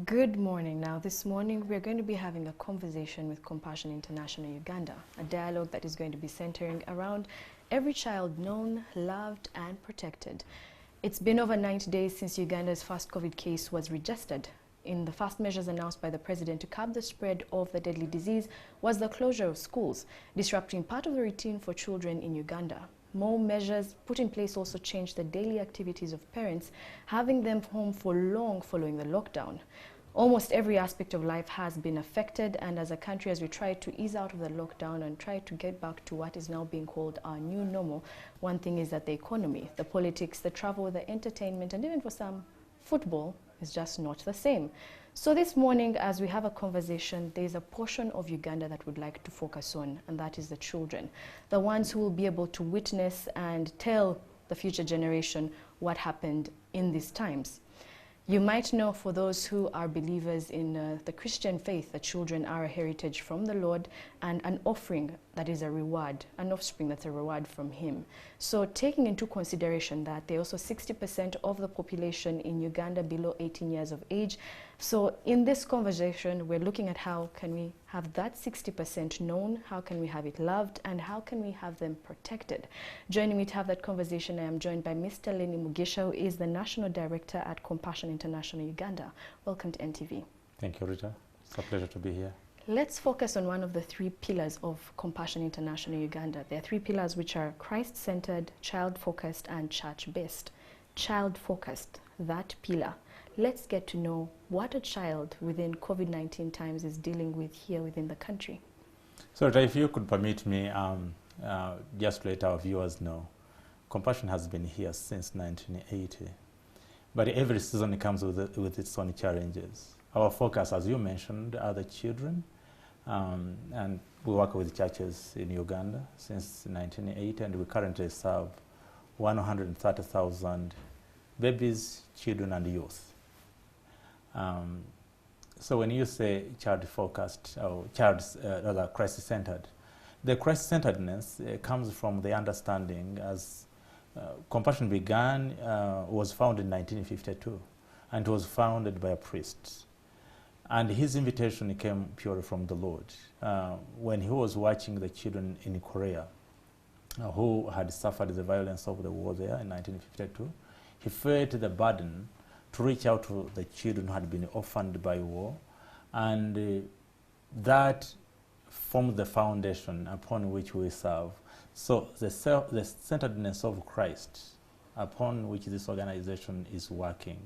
Good morning. Now, this morning we're going to be having a conversation with Compassion International Uganda, a dialogue that is going to be centering around every child known, loved and protected. It's been over 90 days since Uganda's first COVID case was registered. In the first measures announced by the president to curb the spread of the deadly disease was the closure of schools, disrupting part of the routine for children in Uganda. More measures put in place also changed the daily activities of parents, having them home for long following the lockdown. Almost every aspect of life has been affected, and as a country, as we try to ease out of the lockdown and try to get back to what is now being called our new normal, one thing is that the economy, the politics, the travel, the entertainment, and even for some, football is just not the same. So this morning, as we have a conversation, there's a portion of Uganda that we'd like to focus on, and that is the children, the ones who will be able to witness and tell the future generation what happened in these times. You might know, for those who are believers in the Christian faith, that children are a heritage from the Lord and an offering that is a reward, an offspring that's a reward from Him. So taking into consideration that there are also 60% of the population in Uganda below 18 years of age. So in this conversation, we're looking at how can we have that 60% known, how can we have it loved, and how can we have them protected. Joining me to have that conversation, I am joined by Mr. Lenny Mugisha, who is the National Director at Compassion International Uganda. Welcome to NTV. Thank you, Rita. It's a pleasure to be here. Let's focus on one of the three pillars of Compassion International Uganda. There are three pillars which are Christ-centered, child-focused, and church-based. Child-focused, that pillar. Let's get to know what a child within COVID-19 times is dealing with here within the country. So, Rita, if you could permit me, just to let our viewers know, Compassion has been here since 1980. But every season it comes with its own challenges. Our focus, as you mentioned, are the children. And we work with churches in Uganda since 1980, and we currently serve 130,000 babies, children, and youth. So when you say child-focused or rather Christ-centered, the Christ-centeredness comes from the understanding as Compassion began, was founded in 1952, and it was founded by a priest. And his invitation came purely from the Lord. When he was watching the children in Korea who had suffered the violence of the war there in 1952, he felt the burden to reach out to the children who had been orphaned by war, and that formed the foundation upon which we serve. So the centeredness of Christ upon which this organization is working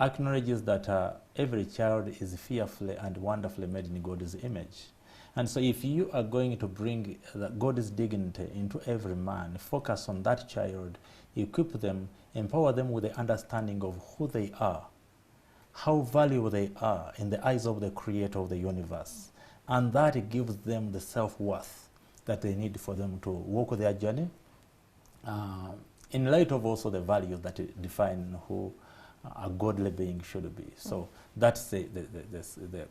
acknowledges that every child is fearfully and wonderfully made in God's image. And so if you are going to bring God's dignity into every man, focus on that child, equip them, empower them with the understanding of who they are, how valuable they are in the eyes of the Creator of the universe. And that gives them the self-worth that they need for them to walk their journey, in light of also the values that define who a godly being should be. So that's the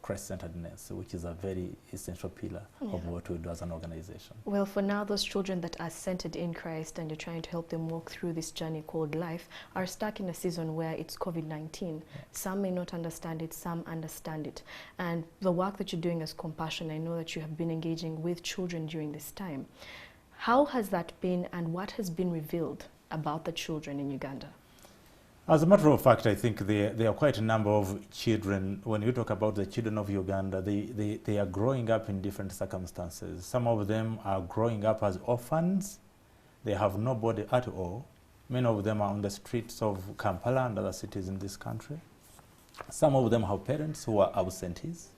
Christ-centeredness, which is a very essential pillar of what we do as an organization. Well, for now, those children that are centered in Christ and you're trying to help them walk through this journey called life are stuck in a season where it's COVID-19. Some may not understand it, some understand it. And the work that you're doing as Compassion, I know that you have been engaging with children during this time. How has that been, and what has been revealed about the children in Uganda? As a matter of fact, I think there are quite a number of children. When you talk about the children of Uganda, they are growing up in different circumstances. Some of them are growing up as orphans. They have nobody at all. Many of them are on the streets of Kampala and other cities in this country. Some of them have parents who are absentees.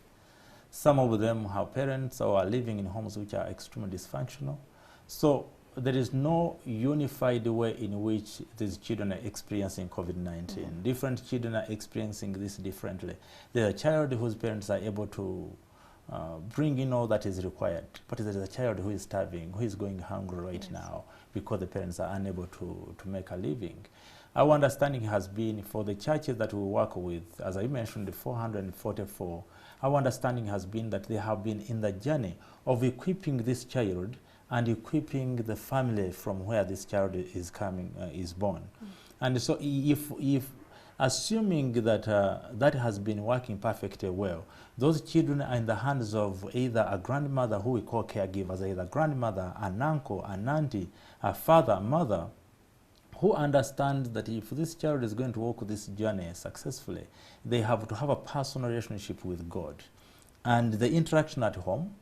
Some of them have parents who are living in homes which are extremely dysfunctional. So there is no unified way in which these children are experiencing COVID-19. Different children are experiencing this differently. There's a child whose parents are able to bring in all that is required, but there's a child who is starving, who is going hungry right now because the parents are unable to make a living. Our understanding has been, for the churches that we work with, as I mentioned, the 444, our understanding has been that they have been in the journey of equipping this child and equipping the family from where this child is coming, is born. And so if assuming that that has been working perfectly well, those children are in the hands of either a grandmother, who we call caregivers, either grandmother, an uncle, an auntie, a father, mother, who understand that if this child is going to walk this journey successfully, they have to have a personal relationship with God. And the interaction at home,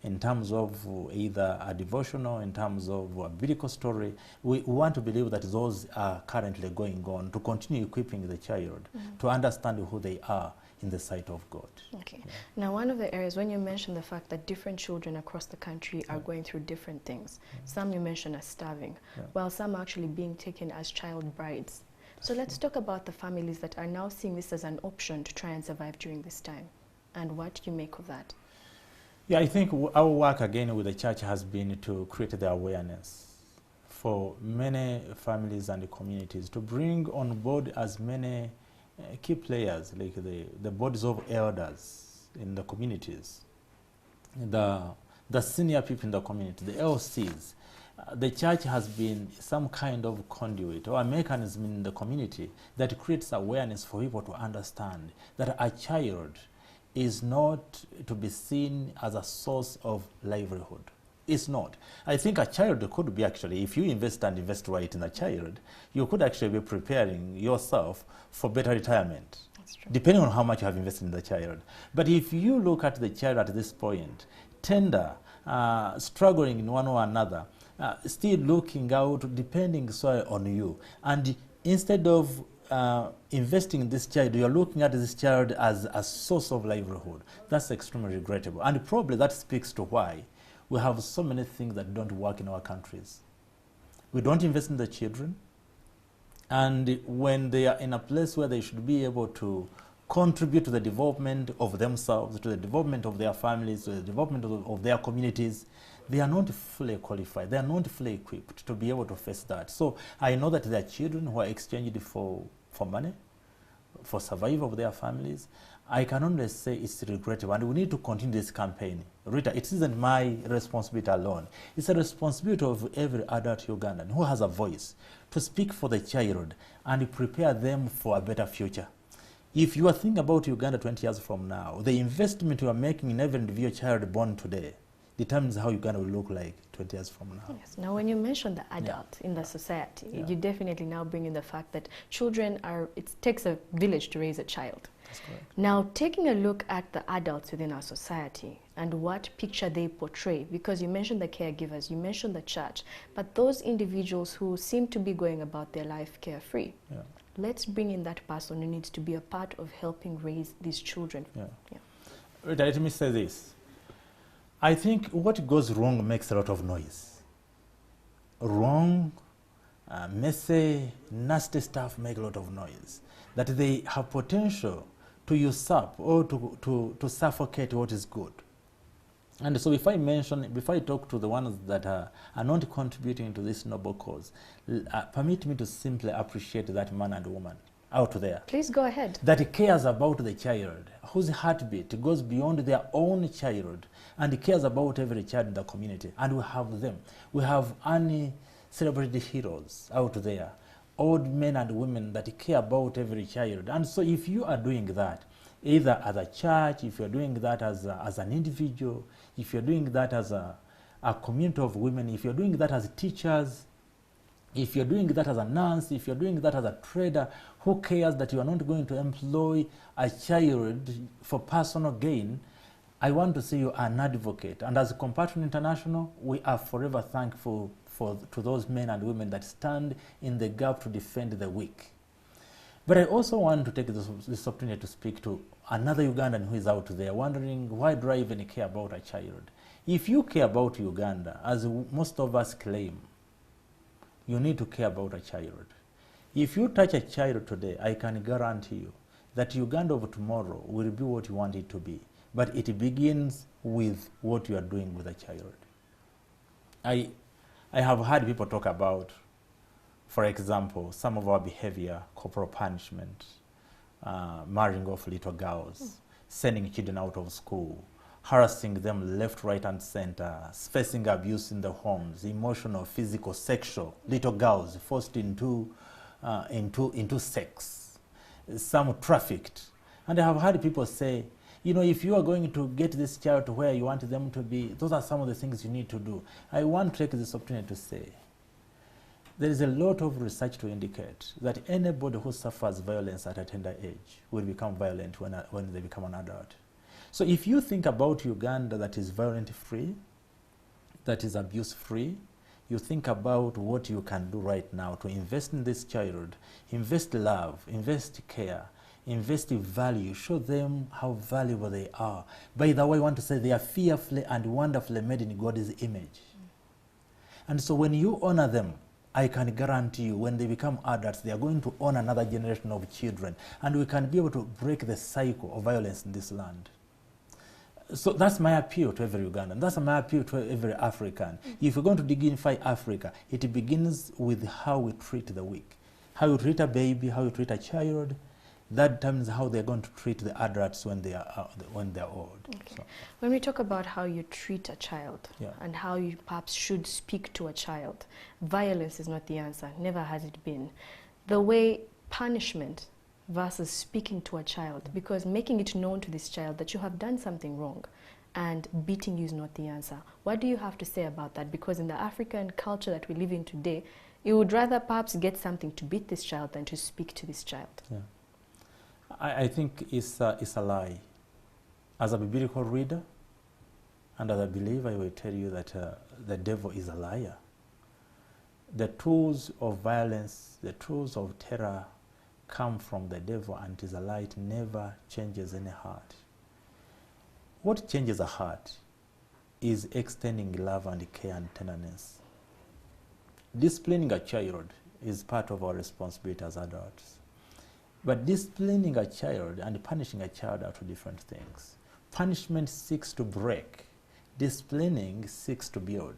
in terms of either a devotional, in terms of a biblical story, we want to believe that those are currently going on to continue equipping the child to understand who they are in the sight of God. Okay. Yeah. Now, one of the areas, when you mentioned the fact that different children across the country are going through different things, some you mentioned are starving, while some are actually being taken as child brides. So let's talk about the families that are now seeing this as an option to try and survive during this time, and what you make of that. Yeah, I think our work again with the church has been to create the awareness for many families and communities, to bring on board as many key players, like the bodies of elders in the communities, the senior people in the community, the LCs. The church has been some kind of conduit or a mechanism in the community that creates awareness for people to understand that a child is not to be seen as a source of livelihood. It's not. I think a child could be actually, if you invest and invest right in a child, you could actually be preparing yourself for better retirement. That's true. Depending on how much you have invested in the child. But if you look at the child at this point, tender, struggling in one or another, still looking out, depending solely on you, and instead of investing in this child, you are looking at this child as a source of livelihood. That's extremely regrettable. And probably that speaks to why we have so many things that don't work in our countries. We don't invest in the children. And when they are in a place where they should be able to contribute to the development of themselves, to the development of their families, to the development of their communities, they are not fully qualified. They are not fully equipped to be able to face that. So I know that there are children who are exchanged for money, for survival of their families. I can only say it's regrettable, and we need to continue this campaign. Rita, it isn't my responsibility alone. It's a responsibility of every adult Ugandan who has a voice to speak for the child and prepare them for a better future. If you are thinking about Uganda 20 years from now, the investment you are making in every individual child born today determines how Uganda will look like 20 years from now. Yes. Now, when you mention the adult in the society, you definitely now bring in the fact that children are, it takes a village to raise a child. That's correct. Now, taking a look at the adults within our society and what picture they portray, because you mentioned the caregivers, you mentioned the church, but those individuals who seem to be going about their life carefree, let's bring in that person who needs to be a part of helping raise these children. Let me say this. I think what goes wrong makes a lot of noise. Wrong, messy, nasty stuff make a lot of noise. That they have potential to usurp or to suffocate what is good. And so if I talk to the ones that are not contributing to this noble cause, permit me to simply appreciate that man and woman out there. Please go ahead. That cares about the child, whose heartbeat goes beyond their own child and cares about every child in the community. And we have them. We have celebrated heroes out there, old men and women that care about every child. And so if you are doing that, either as a church, if you're doing that as an individual, if you're doing that as a community of women, if you're doing that as teachers, if you're doing that as a nurse, if you're doing that as a trader, who cares that you are not going to employ a child for personal gain? I want to see you an advocate. And as Compassion International, we are forever thankful to those men and women that stand in the gap to defend the weak. But I also want to take this opportunity to speak to another Ugandan who is out there wondering, why do I even care about a child? If you care about Uganda, as most of us claim, you need to care about a child. If you touch a child today, I can guarantee you that Uganda of tomorrow will be what you want it to be. But it begins with what you are doing with a child. I have heard people talk about, for example, some of our behavior, corporal punishment, marrying off little girls, sending children out of school, harassing them left, right, and center, facing abuse in the homes, emotional, physical, sexual, little girls forced into sex. some trafficked. And I have heard people say, you know, if you are going to get this child to where you want them to be, those are some of the things you need to do. I want to take this opportunity to say, there is a lot of research to indicate that anybody who suffers violence at a tender age will become violent when they become an adult. So if you think about Uganda that is violent-free, that is abuse-free, you think about what you can do right now to invest in this child, invest love, invest care, invest value, show them how valuable they are. By the way, I want to say they are fearfully and wonderfully made in God's image. And so when you honor them, I can guarantee you when they become adults, they are going to own another generation of children, and we can be able to break the cycle of violence in this land. So that's my appeal to every Ugandan. That's my appeal to every African. If we're going to dignify Africa, it begins with how we treat the weak. How you treat a baby, how you treat a child, that determines how they're going to treat the adults when they're old. Okay. So. When we talk about how you treat a child, Yeah. and how you perhaps should speak to a child, violence is not the answer, never has it been. The way punishment versus speaking to a child, because making it known to this child that you have done something wrong and beating you is not the answer. What do you have to say about that? Because in the African culture that we live in today, you would rather perhaps get something to beat this child than to speak to this child. Yeah. I think it's a lie. As a biblical reader and as a believer, I will tell you that the devil is a liar. The tools of violence, the tools of terror come from the devil, and it is a lie. It never changes any heart. What changes a heart is extending love and care and tenderness. Disciplining a child is part of our responsibility as adults. But disciplining a child and punishing a child are two different things. Punishment seeks to break. Disciplining seeks to build.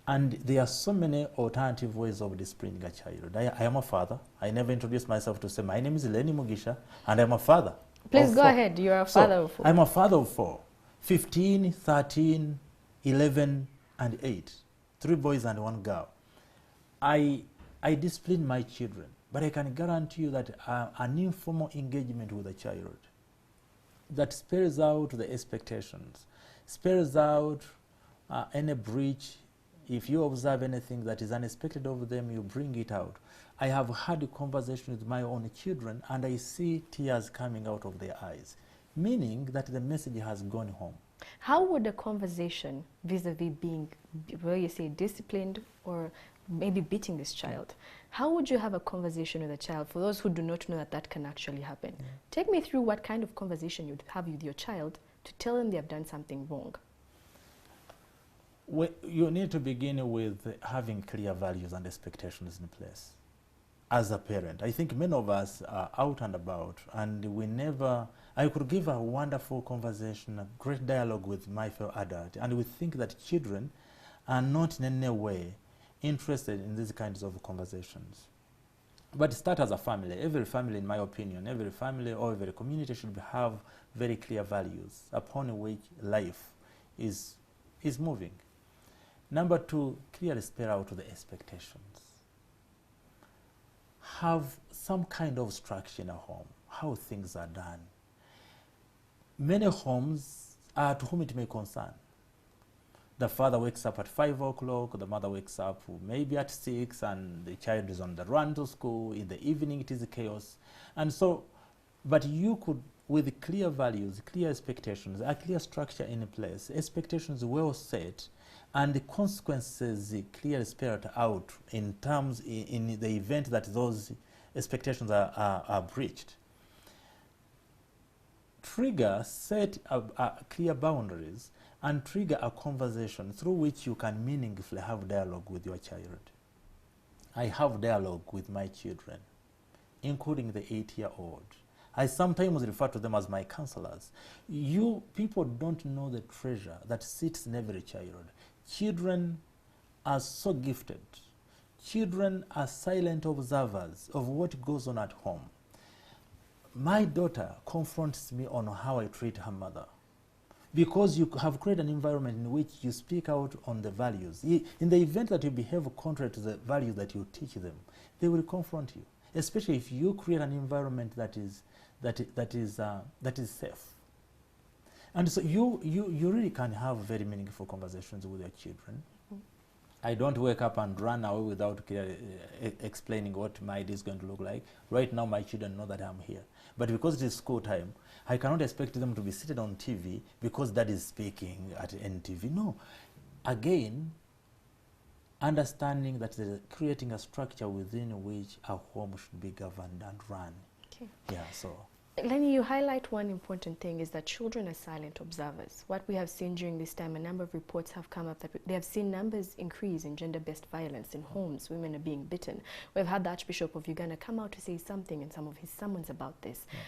And there are so many alternative ways of disciplining a child. I am a father. I never introduced myself to say, my name is Lenny Mugisha, and I'm a father. Please go ahead. You are a father of 4. I'm a father of 4. 15, 13, 11, and 8. 3 boys and 1 girl. I discipline my children, but I can guarantee you that an informal engagement with a child that spells out the expectations, spells out any breach. If you observe anything that is unexpected of them, you bring it out. I have had a conversation with my own children, and I see tears coming out of their eyes, meaning that the message has gone home. How would a conversation vis-a-vis being, where you say disciplined or maybe beating this child, how would you have a conversation with a child, for those who do not know that that can actually happen? Yeah. Take me through what kind of conversation you'd have with your child to tell them they have done something wrong. You need to begin with having clear values and expectations in place. As a parent, I think many of us are out and about, and I could give a wonderful conversation, a great dialogue with my fellow adult, and we think that children are not in any way interested in these kinds of conversations. But start as a family. Every family, in my opinion, every family or every community should have very clear values upon which life is moving. Number 2, clearly spell out the expectations. Have some kind of structure in a home, how things are done. Many homes are to whom it may concern. The father wakes up at 5 o'clock, the mother wakes up maybe at 6, and the child is on the run to school. In the evening it is chaos. And so, but you could, with clear values, clear expectations, a clear structure in place, expectations well set, and the consequences clearly spelled out in terms in the event that those expectations are breached. Set clear boundaries and trigger a conversation through which you can meaningfully have dialogue with your child. I have dialogue with my children, including the 8-year-old. I sometimes refer to them as my counselors. You people don't know the treasure that sits in every child. Children are so gifted. Children are silent observers of what goes on at home. My daughter confronts me on how I treat her mother, because you have created an environment in which you speak out on the values. In the event that you behave contrary to the values that you teach them, they will confront you. especially if you create an environment that is safe. And so you really can have very meaningful conversations with your children. I don't wake up and run away without explaining what my day is going to look like. Right now, my children know that I'm here. But because it is school time, I cannot expect them to be seated on TV because dad is speaking at NTV. No. Again, understanding that creating a structure within which a home should be governed and run. Okay. Yeah, so. Lenny, you highlight one important thing is that children are silent observers. What we have seen during this time, a number of reports have come up that they have seen numbers increase in gender-based violence in homes. Women are being beaten. We've had the Archbishop of Uganda come out to say something in some of his sermons about this. Yeah.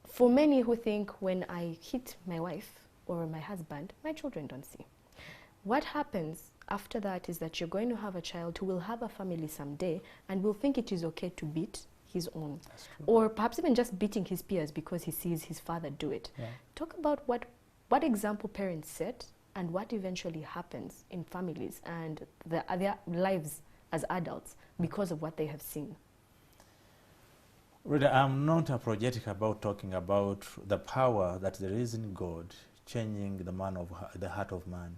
For many who think when I hit my wife or my husband, my children don't see. What happens after that is that you're going to have a child who will have a family someday and will think it is okay to beat his own, or perhaps even just beating his peers because he sees his father do it. Yeah. Talk about what example parents set and what eventually happens in families and their lives as adults because of what they have seen. Really, I'm not apologetic about talking about the power that there is in God changing the heart of man.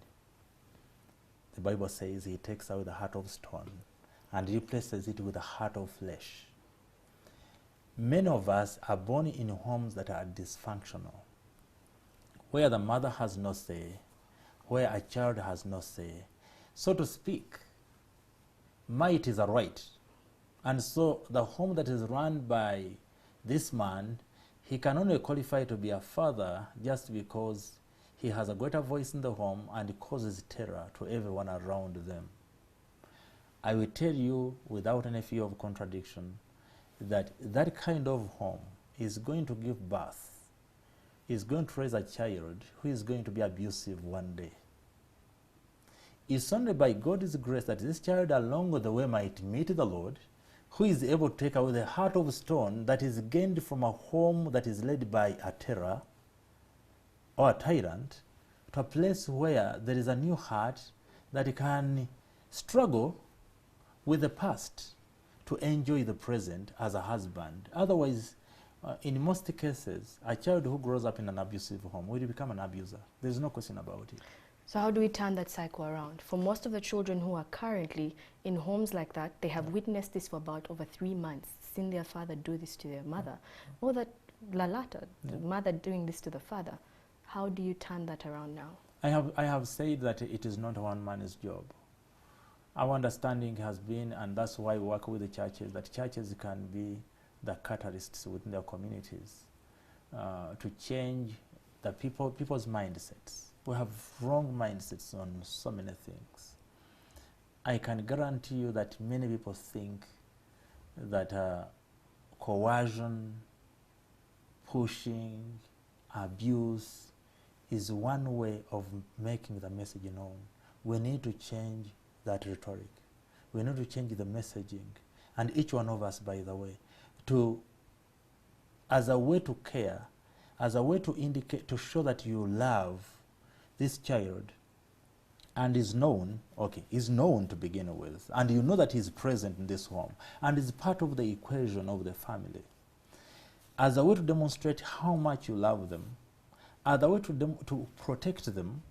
The Bible says he takes away the heart of stone and replaces it with a heart of flesh. Many of us are born in homes that are dysfunctional, where the mother has no say, where a child has no say. So to speak, might is a right. And so the home that is run by this man, he can only qualify to be a father just because he has a greater voice in the home and causes terror to everyone around them. I will tell you without any fear of contradiction that that kind of home is going to give birth, is going to raise a child who is going to be abusive one day. It's only by God's grace that this child along the way might meet the Lord, who is able to take away the heart of stone that is gained from a home that is led by a terror or a tyrant, to a place where there is a new heart that can struggle with the past to enjoy the present as a husband. Otherwise, in most cases, a child who grows up in an abusive home will become an abuser. There's no question about it. So how do we turn that cycle around? For most of the children who are currently in homes like that, they have witnessed this for about over 3 months, seen their father do this to their mother, or the latter, the mother doing this to the father. How do you turn that around now? I have said that it is not one man's job. Our understanding has been, and that's why we work with the churches, that churches can be the catalysts within their communities to change the people's mindsets. We have wrong mindsets on so many things. I can guarantee you that many people think that coercion, pushing, abuse is one way of making the message known. We need to change that rhetoric. We need to change the messaging, and each one of us, by the way, as a way to care, as a way to indicate, to show that you love this child, and is known to begin with, and you know that he's present in this home, and is part of the equation of the family. As a way to demonstrate how much you love them, as a way to protect them,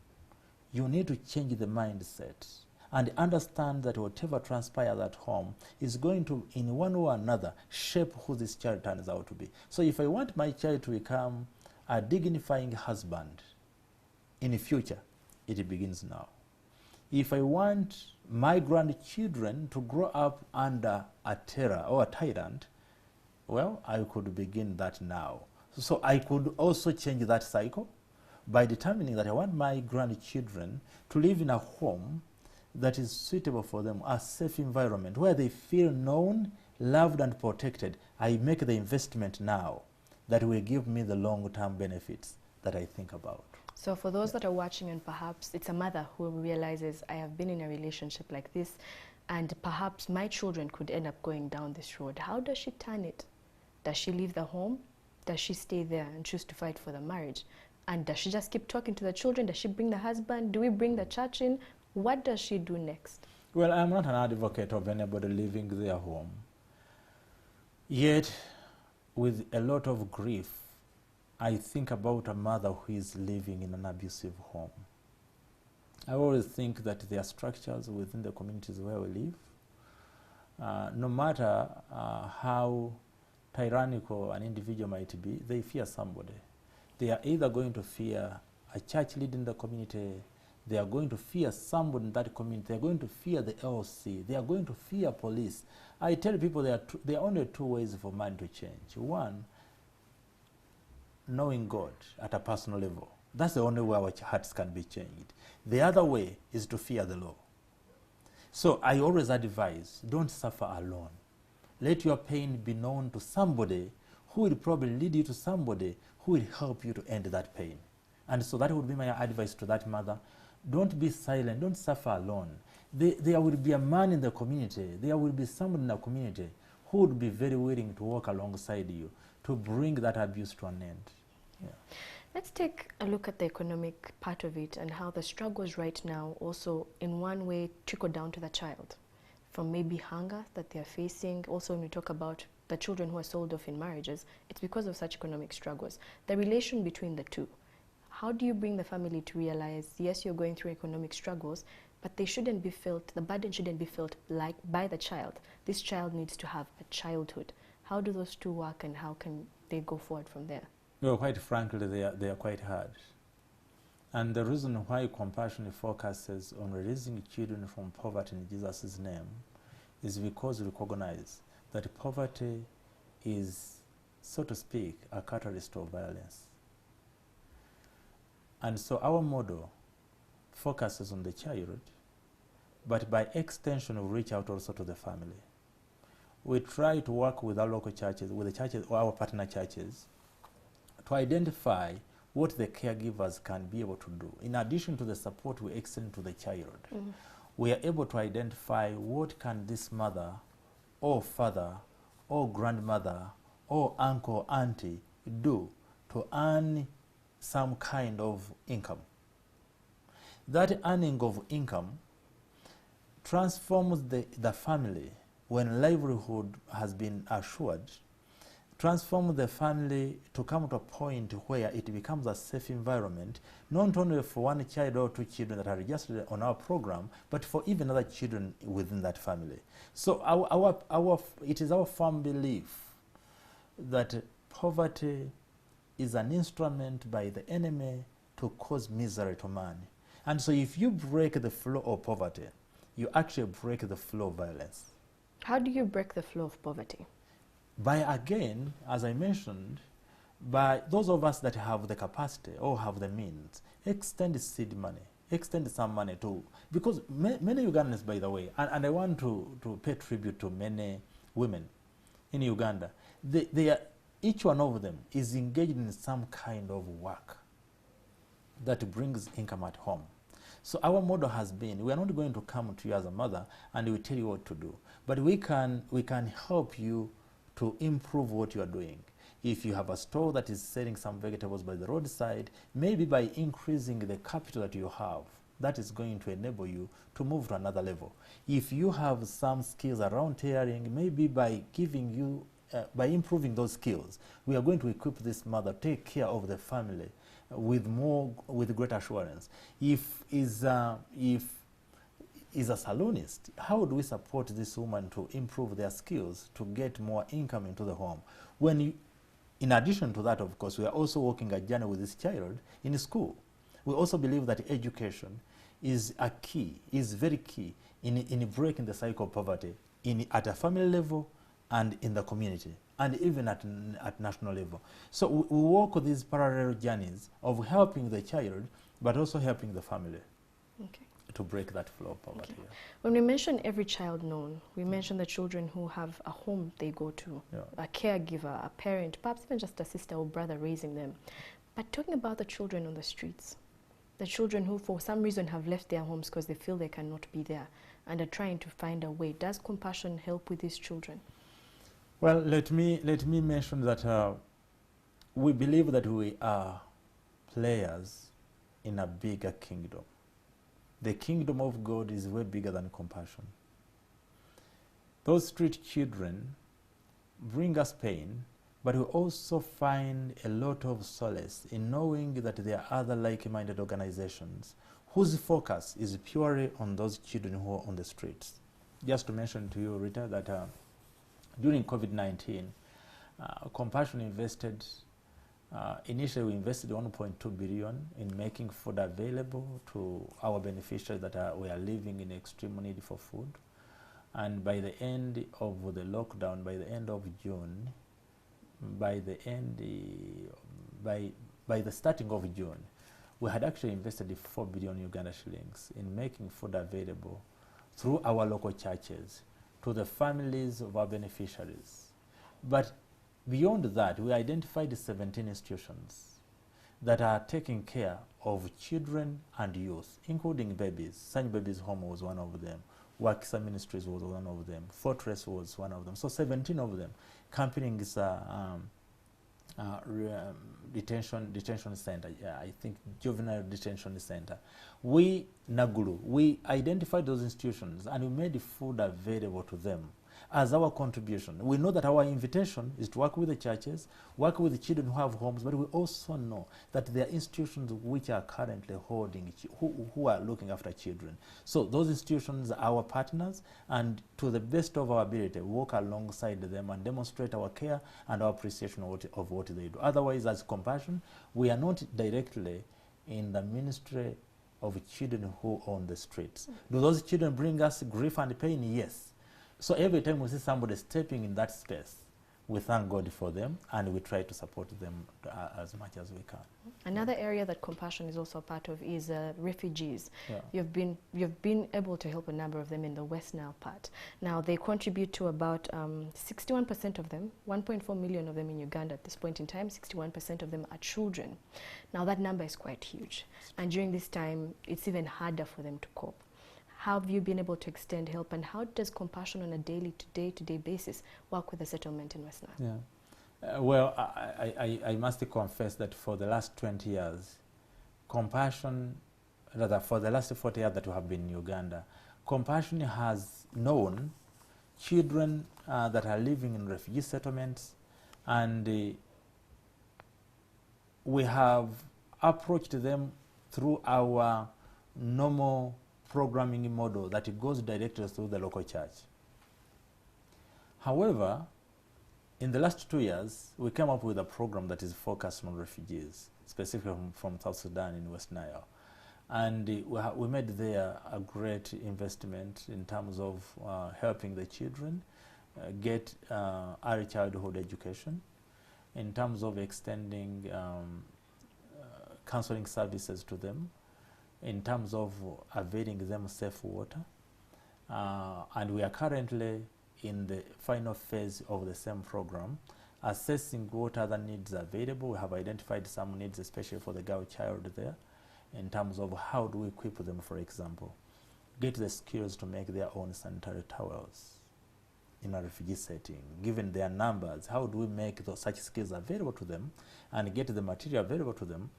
you need to change the mindset and understand that whatever transpires at home is going to, in one way or another, shape who this child turns out to be. So if I want my child to become a dignifying husband in the future, it begins now. If I want my grandchildren to grow up under a terror or a tyrant, well, I could begin that now. So I could also change that cycle by determining that I want my grandchildren to live in a home that is suitable for them, a safe environment where they feel known, loved, and protected. I make the investment now that will give me the long-term benefits that I think about. So for those that are watching, and perhaps it's a mother who realizes I have been in a relationship like this and perhaps my children could end up going down this road, how does she turn it? Does she leave the home? Does she stay there and choose to fight for the marriage? And does she just keep talking to the children? Does she bring the husband? Do we bring the church in? What does she do next? Well, I'm not an advocate of anybody leaving their home. Yet, with a lot of grief, I think about a mother who is living in an abusive home. I always think that there are structures within the communities where we live. No matter how tyrannical an individual might be, they fear somebody. They are either going to fear a church leader in the community, they are going to fear somebody in that community, they are going to fear the LC, they are going to fear police. I tell people there are only two ways for man to change. One, knowing God at a personal level. That's the only way our hearts can be changed. The other way is to fear the law. So I always advise, don't suffer alone. Let your pain be known to somebody who will probably lead you to somebody who will help you to end that pain. And so that would be my advice to that mother. Don't be silent, don't suffer alone. There will be a man in the community, there will be someone in the community who would be very willing to walk alongside you to bring that abuse to an end. Yeah. Let's take a look at the economic part of it and how the struggles right now also in one way trickle down to the child, from maybe hunger that they're facing. Also, when we talk about the children who are sold off in marriages, it's because of such economic struggles. The relation between the two. How do you bring the family to realize, yes, you're going through economic struggles, but they shouldn't be felt, the burden shouldn't be felt like by the child. This child needs to have a childhood. How do those two work and how can they go forward from there? Well, quite frankly, they are quite hard. And the reason why compassion focuses on releasing children from poverty in Jesus' name is because we recognize that poverty is, so to speak, a catalyst of violence. And so our model focuses on the child, but by extension we reach out also to the family. We try to work with our local churches, with the churches or our partner churches, to identify what the caregivers can be able to do. In addition to the support we extend to the child, we are able to identify what can this mother or father or grandmother or uncle, auntie do to earn some kind of income. That earning of income transforms the family when livelihood has been assured, transform the family to come to a point where it becomes a safe environment, not only for one child or two children that are registered on our program, but for even other children within that family. So it is our firm belief that poverty is an instrument by the enemy to cause misery to man. And so if you break the flow of poverty, you actually break the flow of violence. How do you break the flow of poverty? By, again, as I mentioned, by those of us that have the capacity or have the means, extend seed money, extend some money to, because many Ugandans, by the way, and I want to pay tribute to many women in Uganda, they are, each one of them is engaged in some kind of work that brings income at home. So our model has been, we are not going to come to you as a mother and we tell you what to do, but we can help you to improve what you are doing. If you have a store that is selling some vegetables by the roadside, maybe by increasing the capital that you have, that is going to enable you to move to another level. If you have some skills around tailoring, maybe by giving you, by improving those skills, we are going to equip this mother to take care of the family with great assurance. If is a saloonist, how do we support this woman to improve their skills to get more income into the home? In addition to that, of course, we are also working a journey with this child in school. We also believe that education is very key in breaking the cycle of poverty at a family level and in the community, and even at national level. So we walk these parallel journeys of helping the child, but also helping the family to break that flow of poverty. Okay. When we mention every child known, we mention the children who have a home they go to, a caregiver, a parent, perhaps even just a sister or brother raising them. But talking about the children on the streets, the children who for some reason have left their homes because they feel they cannot be there and are trying to find a way, does compassion help with these children? Well, let me mention that we believe that we are players in a bigger kingdom. The kingdom of God is way bigger than compassion. Those street children bring us pain, but we also find a lot of solace in knowing that there are other like-minded organizations whose focus is purely on those children who are on the streets. Just to mention to you, Rita, that during COVID-19, Compassion invested, initially we invested 1.2 billion in making food available to our beneficiaries that were living in extreme need for food. And by the end of the lockdown, by the end of June, by the starting of June, we had actually invested 4 billion Uganda shillings in making food available through our local churches to the families of our beneficiaries. But beyond that, we identified 17 institutions that are taking care of children and youth, including babies. Sunny Babies Home was one of them. Wakisa Ministries was one of them. Fortress was one of them. So 17 of them. Camping is detention center, I think juvenile detention center. Naguru, we identified those institutions and we made food available to them as our contribution. We know that our invitation is to work with the churches, work with the children who have homes, but we also know that there are institutions which are currently holding, who are looking after children. So those institutions are our partners, and to the best of our ability, work alongside them and demonstrate our care and our appreciation of what they do. Otherwise, as Compassion, we are not directly in the ministry of children who are on the streets. Do those children bring us grief and pain? Yes. So every time we see somebody stepping in that space, we thank God for them and we try to support them as much as we can. Another area that Compassion is also a part of is refugees. Yeah. You've been able to help a number of them in the West Nile part. Now they contribute to about 61% of them, 1.4 million of them in Uganda at this point in time. 61% of them are children. Now that number is quite huge, and during this time it's even harder for them to cope. How have you been able to extend help, and how does Compassion on a day-to-day basis work with the settlement in West Nile? Yeah. Well, I must confess that for the last 20 years, Compassion, rather for the last 40 years that we have been in Uganda, Compassion has known children that are living in refugee settlements, and we have approached them through our normal programming model that it goes directly through the local church. However, in the last 2 years, we came up with a program that is focused on refugees, specifically from South Sudan in West Nile. And we made there a great investment in terms of helping the children get early childhood education, in terms of extending counseling services to them, in terms of availing them safe water. And we are currently in the final phase of the same program, assessing what other needs are available. We have identified some needs, especially for the girl child there, in terms of how do we equip them, for example, get the skills to make their own sanitary towels in a refugee setting. Given their numbers, how do we make such skills available to them and get the material available to them,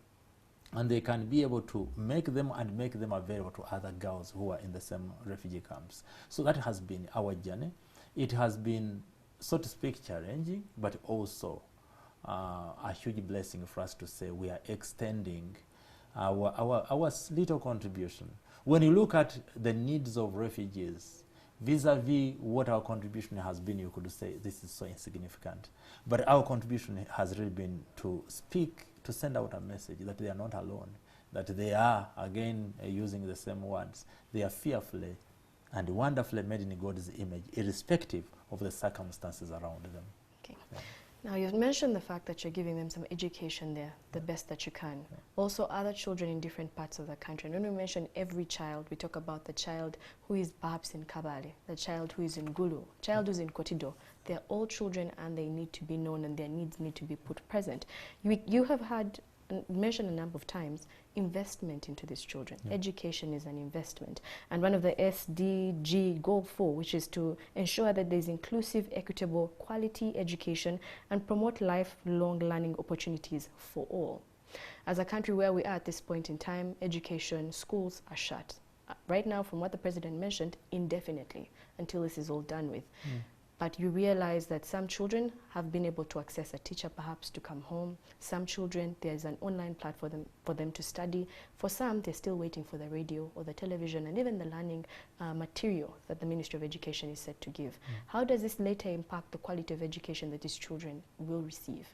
and they can be able to make them and make them available to other girls who are in the same refugee camps. So that has been our journey. It has been, so to speak, challenging, but also a huge blessing for us to say we are extending our little contribution. When you look at the needs of refugees, vis-a-vis what our contribution has been, you could say this is so insignificant. But our contribution has really been to speak, to send out a message that they are not alone, that they are, again, using the same words, they are fearfully and wonderfully made in God's image, irrespective of the circumstances around them. Okay. Yeah. Now, you've mentioned the fact that you're giving them some education there, the best that you can. Yeah. Also, other children in different parts of the country. And when we mention every child, we talk about the child who is perhaps in Kabale, the child who is in Gulu, child who's in Kotido. They're all children and they need to be known and their needs need to be put present. You have had mentioned a number of times investment into these children. Yeah. Education is an investment. And one of the SDG Goal 4, which is to ensure that there's inclusive, equitable, quality education and promote lifelong learning opportunities for all. As a country where we are at this point in time, education, schools are shut. Right now, from what the President mentioned, indefinitely, until this is all done with. But you realize that some children have been able to access a teacher perhaps to come home. Some children, there's an online platform for them to study. For some, they're still waiting for the radio or the television and even the learning material that the Ministry of Education is set to give. How does this later impact the quality of education that these children will receive?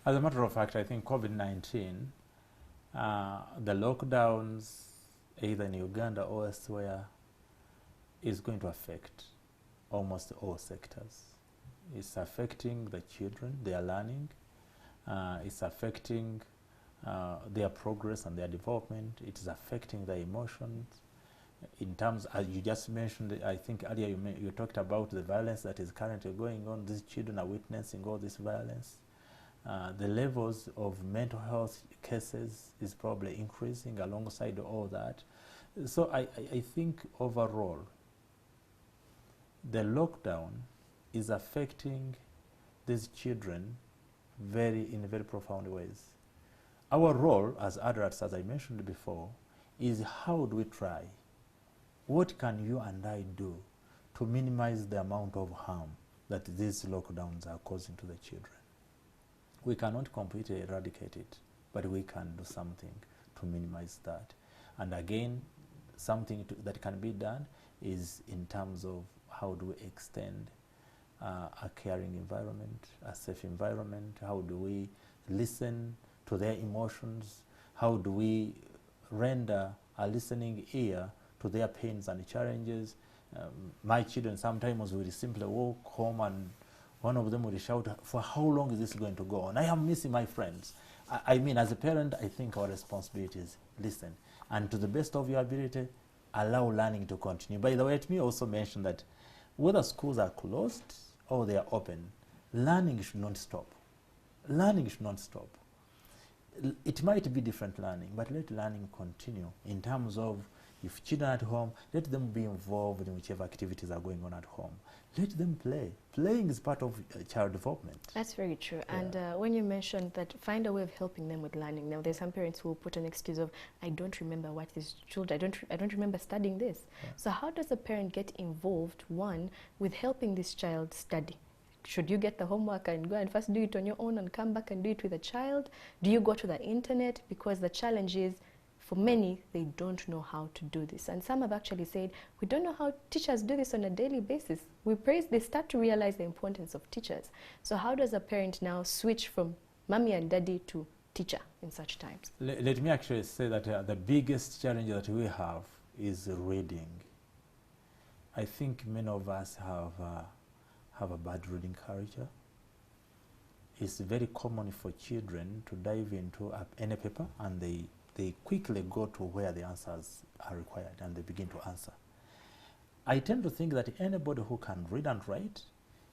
As a matter of fact, I think COVID-19, the lockdowns, either in Uganda or elsewhere, is going to affect almost all sectors. It's affecting the children, their learning. It's affecting their progress and their development. It is affecting their emotions. In terms, as you just mentioned, I think earlier you talked about the violence that is currently going on. These children are witnessing all this violence. The levels of mental health cases is probably increasing alongside all that. So I think overall, the lockdown is affecting these children in very profound ways. Our role as adults, as I mentioned before, is how do we try? What can you and I do to minimize the amount of harm that these lockdowns are causing to the children? We cannot completely eradicate it, but we can do something to minimize that. And again, something that can be done is in terms of how do we extend a caring environment, a safe environment? How do we listen to their emotions? How do we render a listening ear to their pains and challenges? My children sometimes will simply walk home and one of them will shout, for how long is this going to go on? I am missing my friends. I mean, as a parent, I think our responsibility is listen. And to the best of your ability, allow learning to continue. By the way, let me also mention that whether schools are closed or they are open, learning should not stop. Learning should not stop. It might be different learning, but let learning continue in terms of if children at home, let them be involved in whichever activities are going on at home. Let them play. Playing is part of child development. That's very true. Yeah. And when you mentioned that, find a way of helping them with learning. Now, there's some parents who will put an excuse of, I don't remember what this children, I don't remember studying this. Yeah. So how does a parent get involved, one, with helping this child study? Should you get the homework and go and first do it on your own and come back and do it with a child? Do you go to the internet? Because the challenge is, for many, they don't know how to do this. And some have actually said, we don't know how teachers do this on a daily basis. They start to realize the importance of teachers. So how does a parent now switch from mommy and daddy to teacher in such times? Let me actually say that the biggest challenge that we have is reading. I think many of us have a bad reading culture. It's very common for children to dive into any paper and they quickly go to where the answers are required and they begin to answer. I tend to think that anybody who can read and write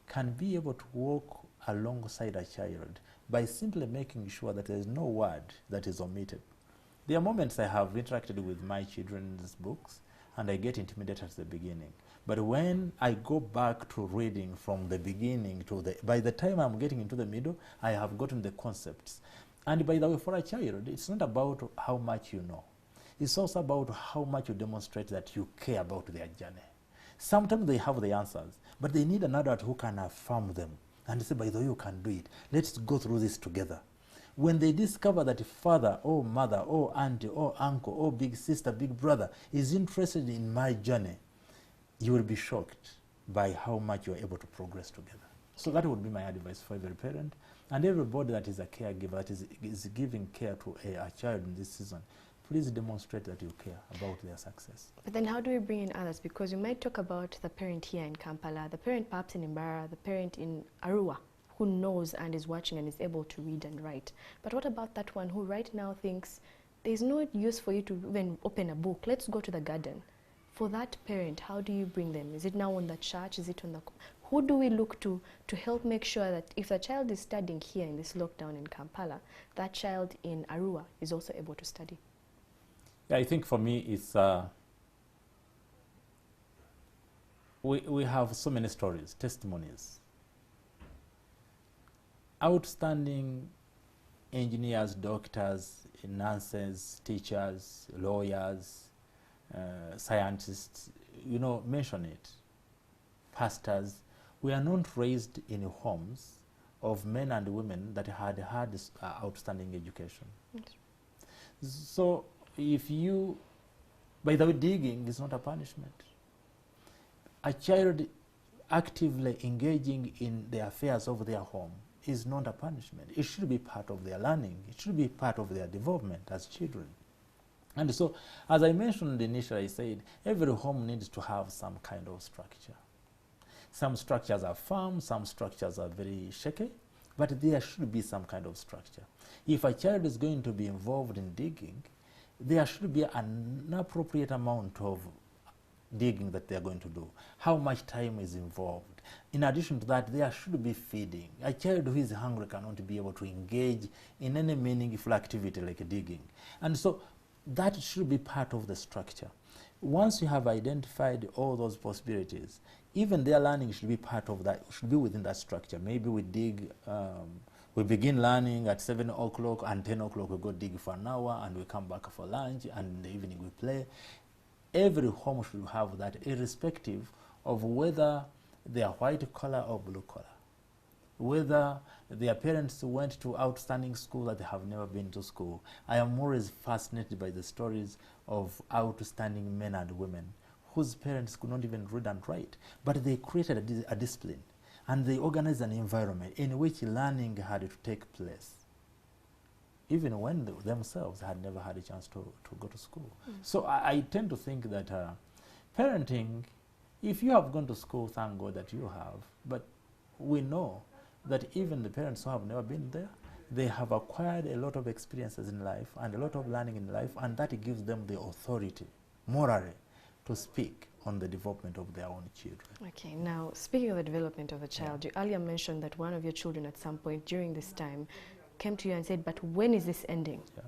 can be able to walk alongside a child by simply making sure that there is no word that is omitted. There are moments I have interacted with my children's books and I get intimidated at the beginning. But when I go back to reading from the beginning by the time I'm getting into the middle, I have gotten the concepts. And by the way, for a child, it's not about how much you know. It's also about how much you demonstrate that you care about their journey. Sometimes they have the answers, but they need an adult who can affirm them and say, by the way, you can do it. Let's go through this together. When they discover that father or mother or auntie or uncle or big sister, big brother is interested in my journey, you will be shocked by how much you are able to progress together. So that would be my advice for every parent and everybody that is a caregiver, that is giving care to a child in this season. Please demonstrate that you care about their success. But then how do we bring in others? Because you might talk about the parent here in Kampala, the parent perhaps in Imbara, the parent in Arua, who knows and is watching and is able to read and write. But what about that one who right now thinks there's no use for you to even open a book, let's go to the garden. For that parent, how do you bring them? Is it now on the church? Is it on the... Who do we look to help make sure that if a child is studying here in this lockdown in Kampala, that child in Arua is also able to study? Yeah, I think for me it's... we have so many stories, testimonies. Outstanding engineers, doctors, nurses, teachers, lawyers, scientists, mention it, pastors, we are not raised in homes of men and women that had outstanding education. Yes. So if you, by the way, digging is not a punishment. A child actively engaging in the affairs of their home is not a punishment. It should be part of their learning. It should be part of their development as children. And so, as I mentioned initially, I said every home needs to have some kind of structure. Some structures are firm, some structures are very shaky, but there should be some kind of structure. If a child is going to be involved in digging, there should be an appropriate amount of digging that they are going to do. How much time is involved? In addition to that, there should be feeding. A child who is hungry cannot be able to engage in any meaningful activity like digging. And so that should be part of the structure. Once you have identified all those possibilities, even their learning should be part of that, should be within that structure. Maybe we dig, we begin learning at 7 o'clock and 10 o'clock we go dig for an hour and we come back for lunch and in the evening we play. Every home should have that, irrespective of whether they are white collar or blue collar, whether their parents went to outstanding school or they have never been to school. I am always fascinated by the stories of outstanding men and women whose parents could not even read and write, but they created a discipline and they organized an environment in which learning had to take place, even when themselves had never had a chance to go to school. So I tend to think that parenting, if you have gone to school, thank God that you have, but we know that even the parents who have never been there, they have acquired a lot of experiences in life and a lot of learning in life, and that gives them the authority, morally, to speak on the development of their own children. Okay, now speaking of the development of a child, you earlier mentioned that one of your children at some point during this time came to you and said, but when is this ending? Yeah.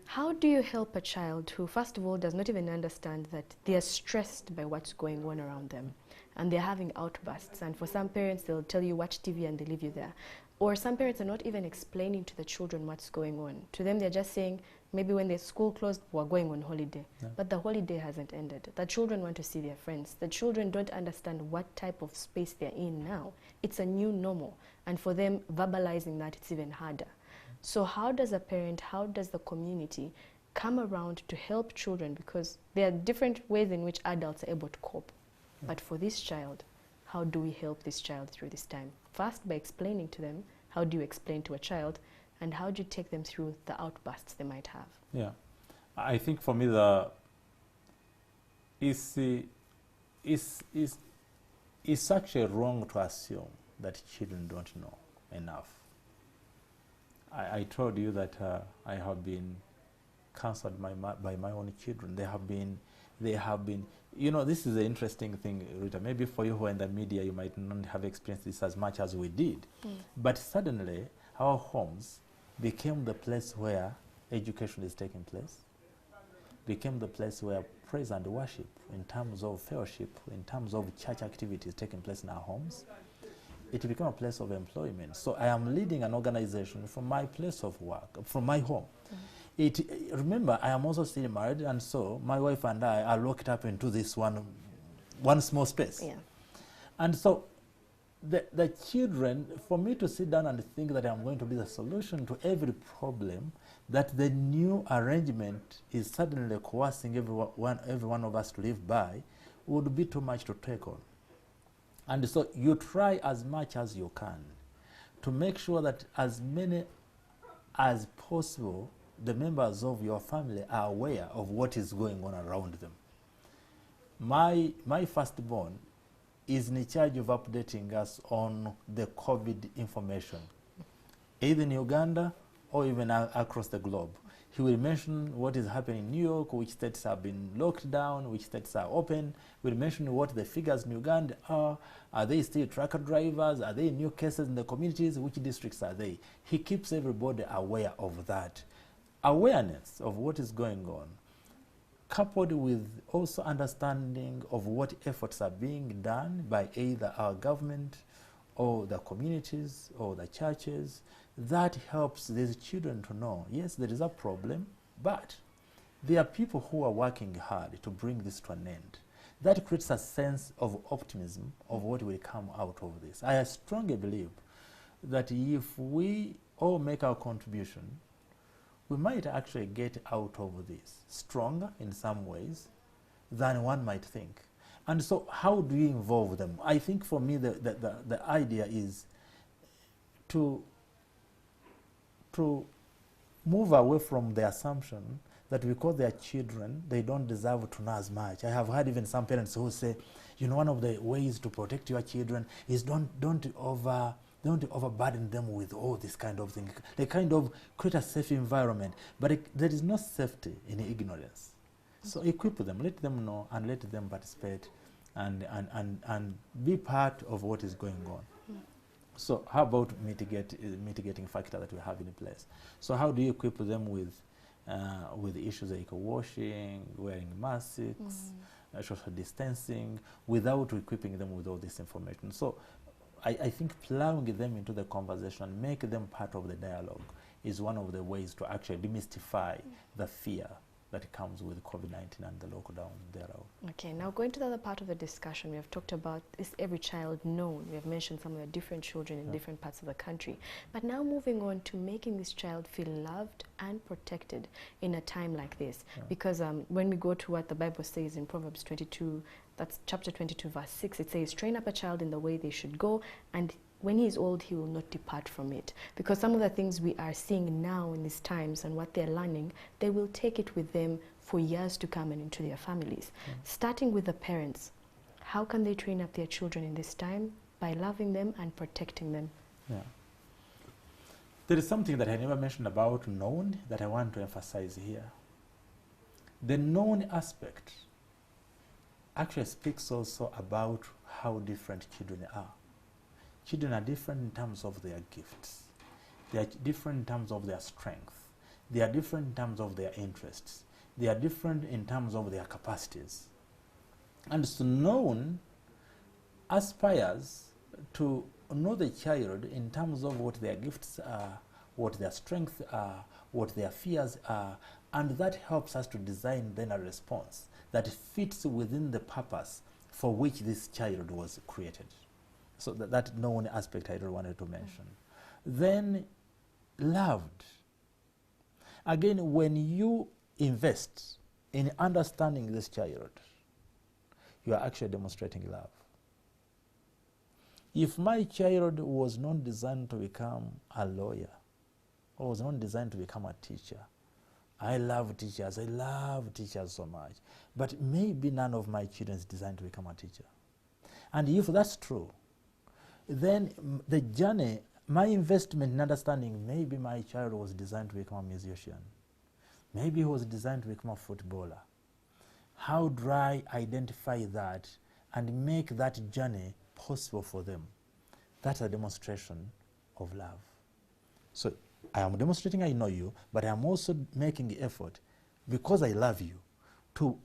How do you help a child who, first of all, does not even understand that they are stressed by what's going on around them and they're having outbursts? And for some parents, they'll tell you watch TV and they leave you there. Or some parents are not even explaining to the children what's going on. To them, they're just saying, maybe when the school closed, we're going on holiday. Yeah. But the holiday hasn't ended. The children want to see their friends. The children don't understand what type of space they're in now. It's a new normal. And for them, verbalizing that, it's even harder. So how does a parent, how does the community come around to help children? Because there are different ways in which adults are able to cope. Yeah. But for this child, how do we help this child through this time? First, by explaining to them. How do you explain to a child? And how do you take them through the outbursts they might have? Yeah, I think for me it's actually wrong to assume that children don't know enough. I told you that I have been counseled by my own children. They have been, you know, this is an interesting thing, Rita. Maybe for you who are in the media, you might not have experienced this as much as we did. But suddenly, our homes became the place where education is taking place, became the place where praise and worship, in terms of fellowship, in terms of church activities taking place in our homes. It became a place of employment. So I am leading an organization from my place of work, from my home. Remember, I am also still married, and so my wife and I are locked up into this one small space. Yeah. And so the children, for me to sit down and think that I'm going to be the solution to every problem, that the new arrangement is suddenly coercing every one of us to live by, would be too much to take on. And so you try as much as you can to make sure that as many as possible, the members of your family are aware of what is going on around them. My firstborn is in charge of updating us on the COVID information, either in Uganda or even across the globe. He will mention what is happening in New York, which states have been locked down, which states are open. We'll mention what the figures in Uganda are. Are they still trucker drivers? Are there new cases in the communities? Which districts are they? He keeps everybody aware of that. Awareness of what is going on, coupled with also understanding of what efforts are being done by either our government or the communities or the churches, that helps these children to know, yes, there is a problem, but there are people who are working hard to bring this to an end. that creates a sense of optimism of what will come out of this. I strongly believe that if we all make our contribution, we might actually get out of this stronger in some ways than one might think. And so how do you involve them? I think for me the idea is to move away from the assumption that because they are children, they don't deserve to know as much. I have heard even some parents who say, you know, one of the ways to protect your children is don't overburden them with all this kind of thing. They kind of create a safe environment, but there is no safety in ignorance. So equip them, let them know, and let them participate, and be part of what is going on. So how about mitigating factor that we have in place? So how do you equip them with issues like washing, wearing masks, social distancing, without equipping them with all this information? So I think plowing them into the conversation, make them part of the dialogue, is one of the ways to actually demystify the fear that comes with COVID-19 and the lockdown thereof. Okay, now going to the other part of the discussion, we have talked about, is every child known? We have mentioned some of the different children in different parts of the country. But now moving on to making this child feel loved and protected in a time like this. Because when we go to what the Bible says in Proverbs 22, that's chapter 22, verse 6, it says, train up a child in the way they should go, and when he is old, he will not depart from it. Because some of the things we are seeing now in these times and what they're learning, they will take it with them for years to come and into their families. Starting with the parents, how can they train up their children in this time? By loving them and protecting them. Yeah. There is something that I never mentioned about known that I want to emphasize here. The known aspect actually speaks also about how different children are. Children are different in terms of their gifts. They are different in terms of their strength. They are different in terms of their interests. They are different in terms of their capacities. And so known aspires to know the child in terms of what their gifts are, what their strengths are, what their fears are, and that helps us to design then a response that fits within the purpose for which this child was created. So that known aspect I don't wanted to mention. Then loved. Again, when you invest in understanding this child, you are actually demonstrating love. If my child was not designed to become a lawyer, or was not designed to become a teacher, I love teachers so much, but maybe none of my children is designed to become a teacher. And if that's true, then the journey, my investment in understanding, maybe my child was designed to become a musician. Maybe he was designed to become a footballer. How do I identify that and make that journey possible for them? That's a demonstration of love. So I am demonstrating I know you, but I am also making the effort, because I love you, to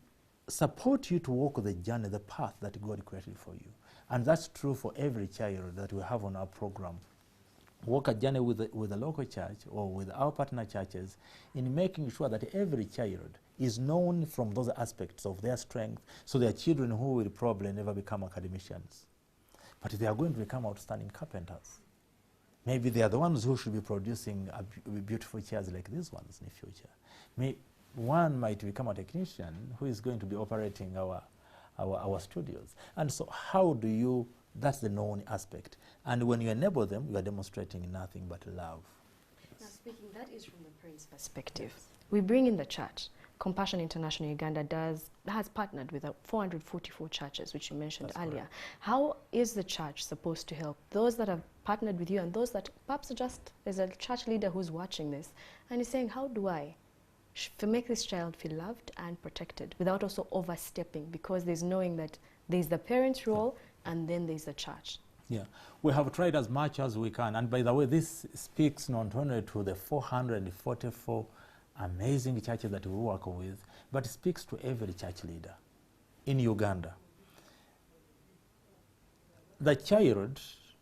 support you to walk the journey, the path that God created for you. And that's true for every child that we have on our program. Walk a journey with the local church or with our partner churches in making sure that every child is known from those aspects of their strength, so they are children who will probably never become academicians. But they are going to become outstanding carpenters. Maybe they are the ones who should be producing beautiful chairs like these ones in the future. One might become a technician who is going to be operating our studios. And so how do you, that's the known aspect. And when you enable them, you are demonstrating nothing but love. Now speaking, that is from the parents' perspective. We bring in the church. Compassion International Uganda has partnered with 444 churches, which you mentioned earlier. Correct. How is the church supposed to help those that have partnered with you and those that perhaps just, there's a church leader who's watching this and is saying, how do I to make this child feel loved and protected without also overstepping, because there's knowing that there's the parent's role and then there's the church. Yeah, we have tried as much as we can. And by the way, this speaks not only to the 444 amazing churches that we work with, but it speaks to every church leader in Uganda. The child,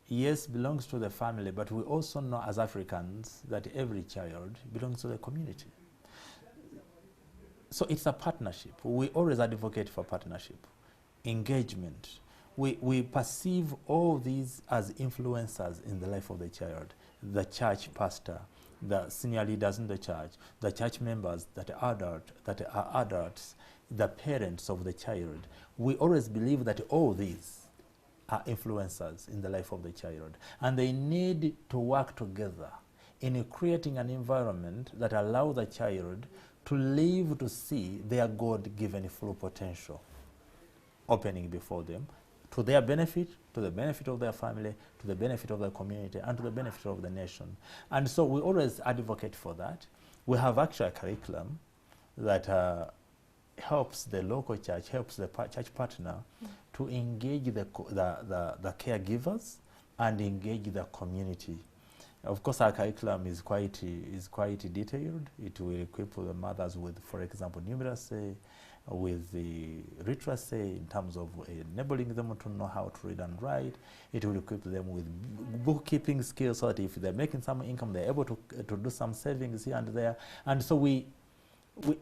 yes, belongs to the family, but we also know as Africans that every child belongs to the community. So it's a partnership. We always advocate for partnership. engagement. We perceive all these as influencers in the life of the child. The church pastor, the senior leaders in the church members that are adults, the parents of the child. We always believe that all these are influencers in the life of the child, and they need to work together in creating an environment that allows the child to live to see their God-given full potential opening before them, to their benefit, to the benefit of their family, to the benefit of the community, and to the benefit of the nation. And so we always advocate for that. We have actually a curriculum that helps the local church, helps the church partner to engage the caregivers and engage the community. Of course, our curriculum is quite detailed. It will equip the mothers with, for example, numeracy, with the literacy in terms of enabling them to know how to read and write. It will equip them with bookkeeping skills so that if they're making some income, they're able to do some savings here and there. And so we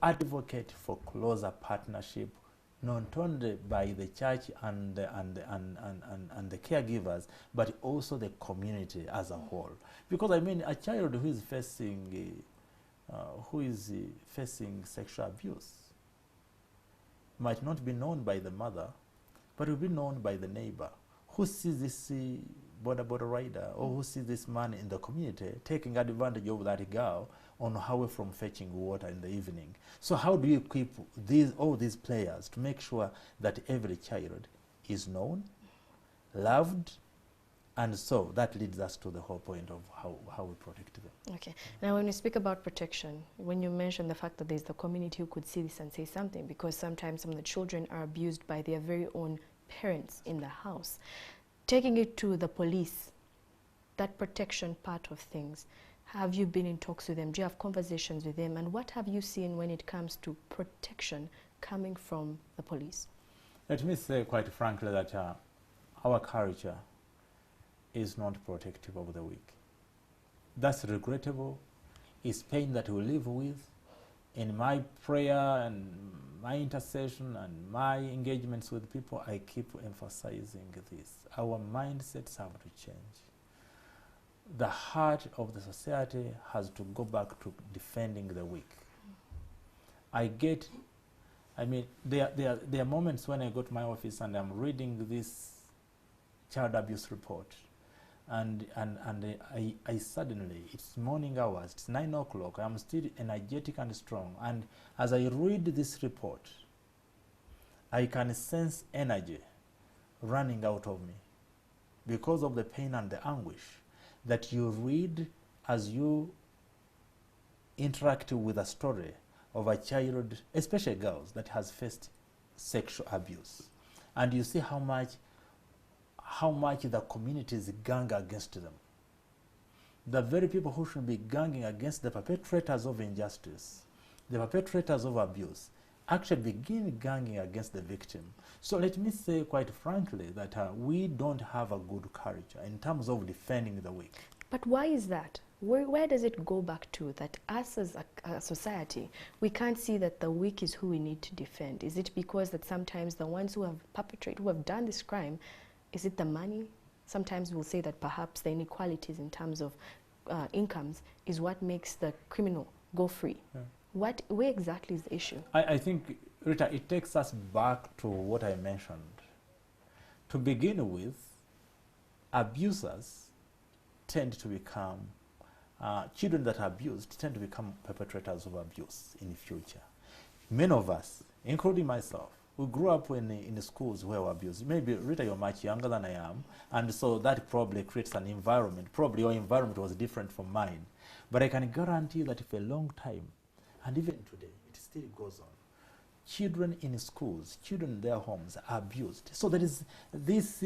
advocate for closer partnership, not only by the church and the caregivers, but also the community as a whole. Because I mean, a child who is facing sexual abuse might not be known by the mother, but will be known by the neighbor who sees this border rider, or who sees this man in the community taking advantage of that girl on her way from fetching water in the evening. So how do you equip all these players to make sure that every child is known, loved, and so that leads us to the whole point of how we protect them. Okay. Now, when we speak about protection, when you mention the fact that there's the community who could see this and say something, because sometimes some of the children are abused by their very own parents in the house, taking it to the police, that protection part of things, have you been in talks with them? Do you have conversations with them? And what have you seen when it comes to protection coming from the police? Let me say quite frankly that our culture is not protective of the weak. That's regrettable. It's pain that we live with. In my prayer and my intercession and my engagements with people, I keep emphasizing this. Our mindsets have to change. The heart of the society has to go back to defending the weak. There are moments when I go to my office and I'm reading this child abuse report, and I suddenly, it's morning hours, it's 9 o'clock, I'm still energetic and strong, and as I read this report, I can sense energy running out of me because of the pain and the anguish that you read as you interact with a story of a child, especially girls, that has faced sexual abuse. And you see how much the communities gang against them. The very people who should be ganging against the perpetrators of injustice, the perpetrators of abuse, actually begin ganging against the victim. So let me say quite frankly that we don't have a good culture in terms of defending the weak. But why is that? Where does it go back to that us as a society, we can't see that the weak is who we need to defend? Is it because that sometimes the ones who have perpetrated, who have done this crime, is it the money? Sometimes we'll say that perhaps the inequalities in terms of incomes is what makes the criminal go free. Yeah. Where exactly is the issue? I think, Rita, it takes us back to what I mentioned. To begin with, abusers tend to become, children that are abused tend to become perpetrators of abuse in the future. Many of us, including myself, we grew up in the schools where we were abused. Maybe, Rita, you're much younger than I am, and so that probably creates an environment. Probably your environment was different from mine. But I can guarantee that for a long time, and even today, it still goes on. Children in schools, children in their homes are abused. So there is this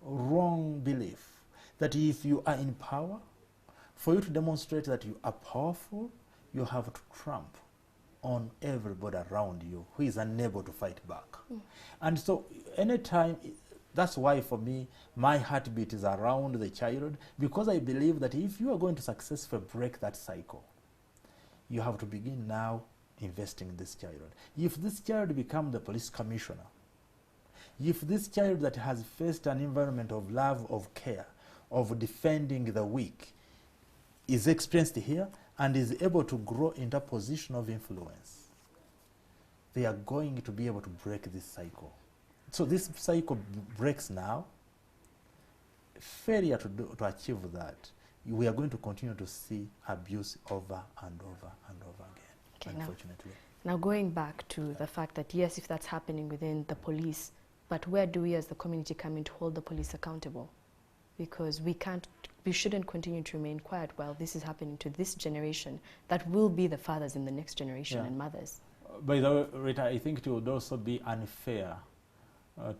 wrong belief that if you are in power, for you to demonstrate that you are powerful, you have to tramp on everybody around you who is unable to fight back. And so anytime, that's why for me, my heartbeat is around the child, because I believe that if you are going to successfully break that cycle, you have to begin now investing in this child. If this child becomes the police commissioner, if this child that has faced an environment of love, of care, of defending the weak, is experienced here and is able to grow into a position of influence, they are going to be able to break this cycle. So this cycle breaks now. Failure to achieve that, we are going to continue to see abuse over and over and over again, okay, unfortunately. Now going back to the fact that, yes, if that's happening within the police, but where do we as the community come in to hold the police accountable? Because we shouldn't continue to remain quiet while this is happening to this generation that will be the fathers in the next generation and mothers. By the way, Rita, I think it would also be unfair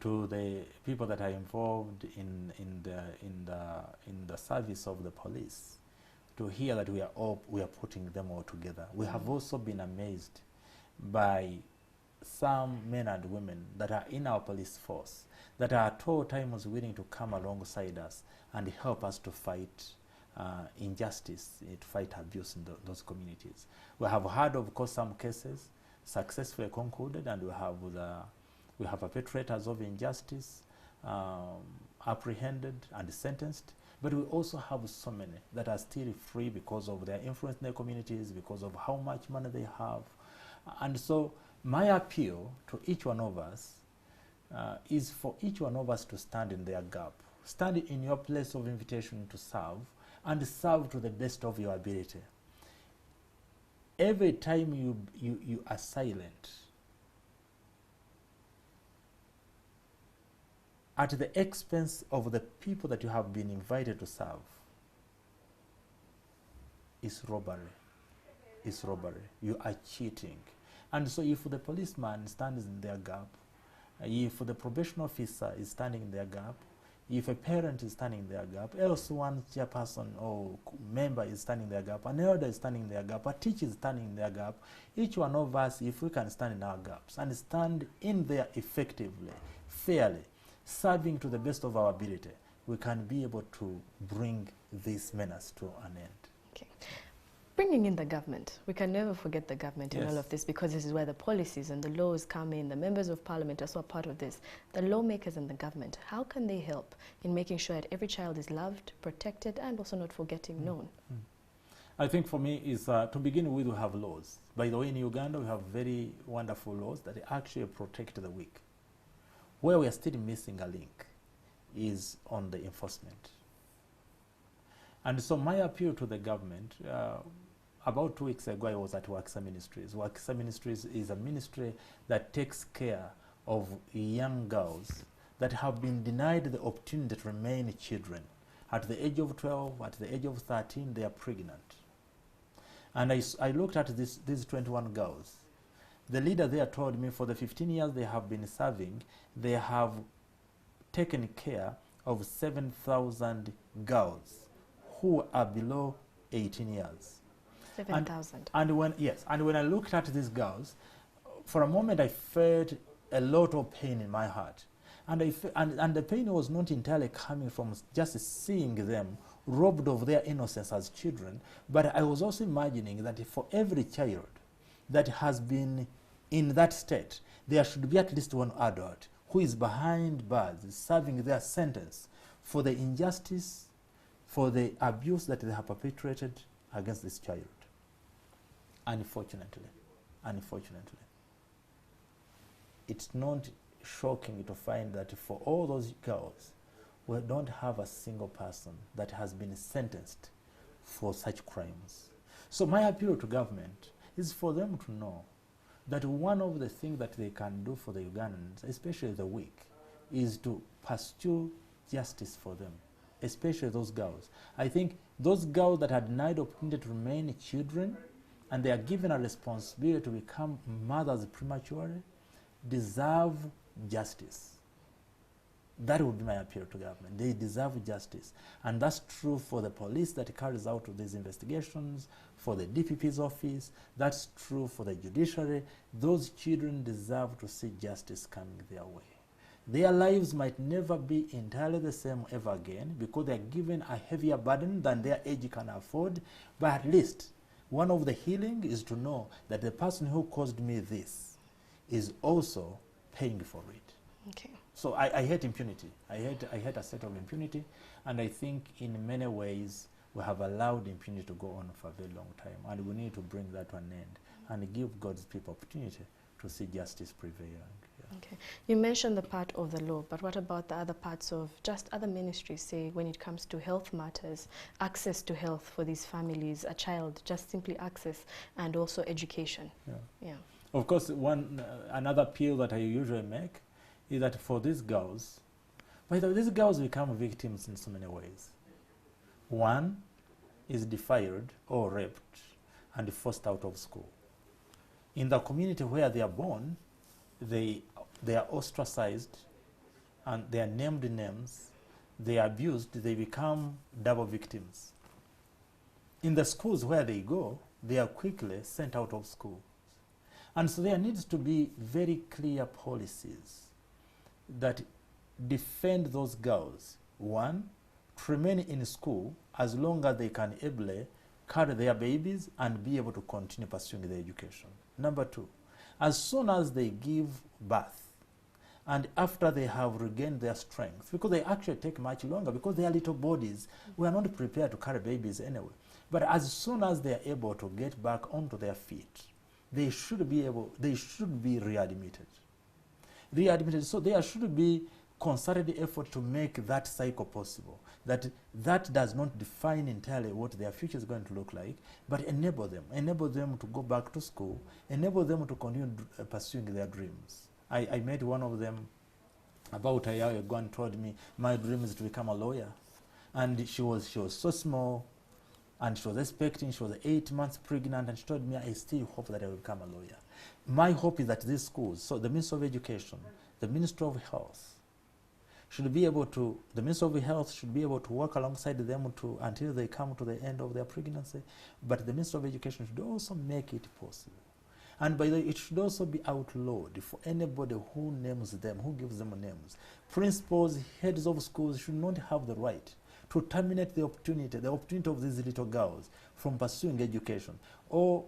to the people that are involved in the service of the police to hear that we are putting them all together. We have also been amazed by some men and women that are in our police force that are at all times willing to come alongside us and help us to fight injustice, to fight abuse in those communities. We have had, of course, some cases successfully concluded, and we have perpetrators of injustice apprehended and sentenced, but we also have so many that are still free because of their influence in their communities, because of how much money they have. And so my appeal to each one of us is for each one of us to stand in their gap. Stand in your place of invitation to serve, and serve to the best of your ability. Every time you are silent, at the expense of the people that you have been invited to serve, is robbery. Is robbery. You are cheating. And so if the policeman stands in their gap, if the probation officer is standing in their gap, if a parent is standing in their gap, else one chairperson or member is standing in their gap, an elder is standing in their gap, a teacher is standing in their gap, each one of us, if we can stand in our gaps and stand in there effectively, fairly, serving to the best of our ability, we can be able to bring this menace to an end. Okay. Bringing in the government, we can never forget the government in all of this, because this is where the policies and the laws come in. The members of parliament are also a part of this. The lawmakers and the government, how can they help in making sure that every child is loved, protected, and also not forgetting known? I think for me is to begin with, we have laws. By the way, in Uganda we have very wonderful laws that actually protect the weak. Where we are still missing a link is on the enforcement. And so my appeal to the government, about 2 weeks ago I was at Worksa Ministries. Worksa Ministries is a ministry that takes care of young girls that have been denied the opportunity to remain children. At the age of 12, at the age of 13, they are pregnant. And I looked at these 21 girls. The leader there told me for the 15 years they have been serving, they have taken care of 7,000 girls who are below 18 years. 7,000. And when I looked at these girls, for a moment I felt a lot of pain in my heart. And the pain was not entirely coming from just seeing them robbed of their innocence as children, but I was also imagining that for every child that has been in that state, there should be at least one adult who is behind bars serving their sentence for the injustice, for the abuse that they have perpetrated against this child. Unfortunately, it's not shocking to find that for all those girls, we don't have a single person that has been sentenced for such crimes. So my appeal to government is for them to know that one of the things that they can do for the Ugandans, especially the weak, is to pursue justice for them, especially those girls. I think those girls that are denied opportunity to remain children and they are given a responsibility to become mothers prematurely deserve justice. That would be my appeal to government. They deserve justice. And that's true for the police that carries out these investigations, for the DPP's office, that's true for the judiciary. Those children deserve to see justice coming their way. Their lives might never be entirely the same ever again because they are given a heavier burden than their age can afford, but at least One of the healing is to know that the person who caused me this is also paying for it. Okay. So I hate impunity. I hate a set of impunity, and I think in many ways we have allowed impunity to go on for a very long time, and we need to bring that to an end and give God's people opportunity to see justice prevailing. Yeah. Okay. You mentioned the part of the law, but what about the other parts of just other ministries, say when it comes to health matters, access to health for these families, a child, just simply access, and also education? Yeah. Yeah. Of course, another appeal that I usually make is that for these girls, by the way, these girls become victims in so many ways. One is defiled or raped and forced out of school. In the community where they are born, they are ostracized and they are named names, they are abused, they become double victims. In the schools where they go, they are quickly sent out of school. And so there needs to be very clear policies that defend those girls. One, to remain in school as long as they can ably carry their babies and be able to continue pursuing their education. Number two, as soon as they give birth and after they have regained their strength, because they actually take much longer because they are little bodies, we are not prepared to carry babies anyway. But as soon as they are able to get back onto their feet, they should be readmitted. So there should be concerted effort to make that cycle possible. That does not define entirely what their future is going to look like, but enable them to go back to school, enable them to continue pursuing their dreams. I met one of them about a year ago and told me, my dream is to become a lawyer. And she was so small, and she was 8 months pregnant, and she told me, I still hope that I will become a lawyer. My hope is that these schools, so the Ministry of Education, the Ministry of Health, the Ministry of Health should be able to work alongside them until they come to the end of their pregnancy, but the Ministry of Education should also make it possible. And by the way, it should also be outlawed for anybody who names them, who gives them names. Principals, heads of schools should not have the right to terminate the opportunity of these little girls from pursuing education, or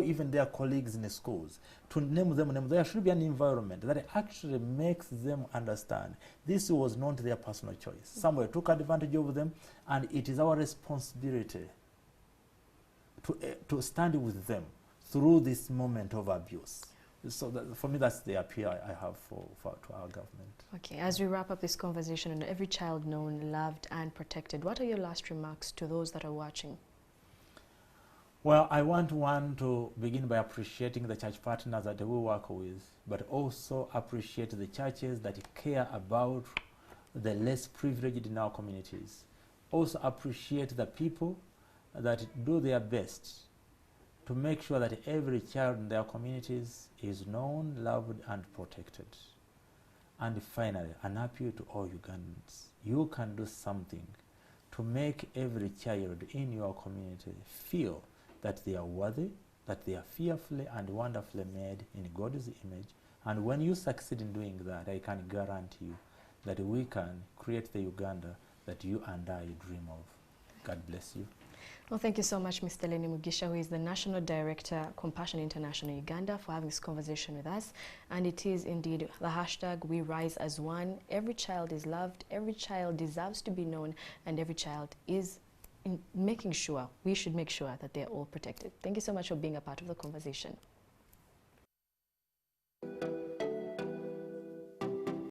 even their colleagues in the schools, to name them. There should be an environment that actually makes them understand this was not their personal choice. Somebody took advantage of them, and it is our responsibility to stand with them through this moment of abuse. So for me, that's the appeal I have to our government. Okay, as we wrap up this conversation on every child known, loved, and protected, what are your last remarks to those that are watching? Well, I want to begin by appreciating the church partners that we work with, but also appreciate the churches that care about the less privileged in our communities. Also appreciate the people that do their best to make sure that every child in their communities is known, loved, and protected. And finally, an appeal to all Ugandans. You can do something to make every child in your community feel that they are worthy, that they are fearfully and wonderfully made in God's image. And when you succeed in doing that, I can guarantee you that we can create the Uganda that you and I dream of. God bless you. Well, thank you so much, Mr. Lenny Mugisha, who is the National Director, Compassion International Uganda, for having this conversation with us. And it is indeed the hashtag We Rise as One. Every child is loved, every child deserves to be known, and every child is we should make sure that they're all protected. Thank you so much for being a part of the conversation.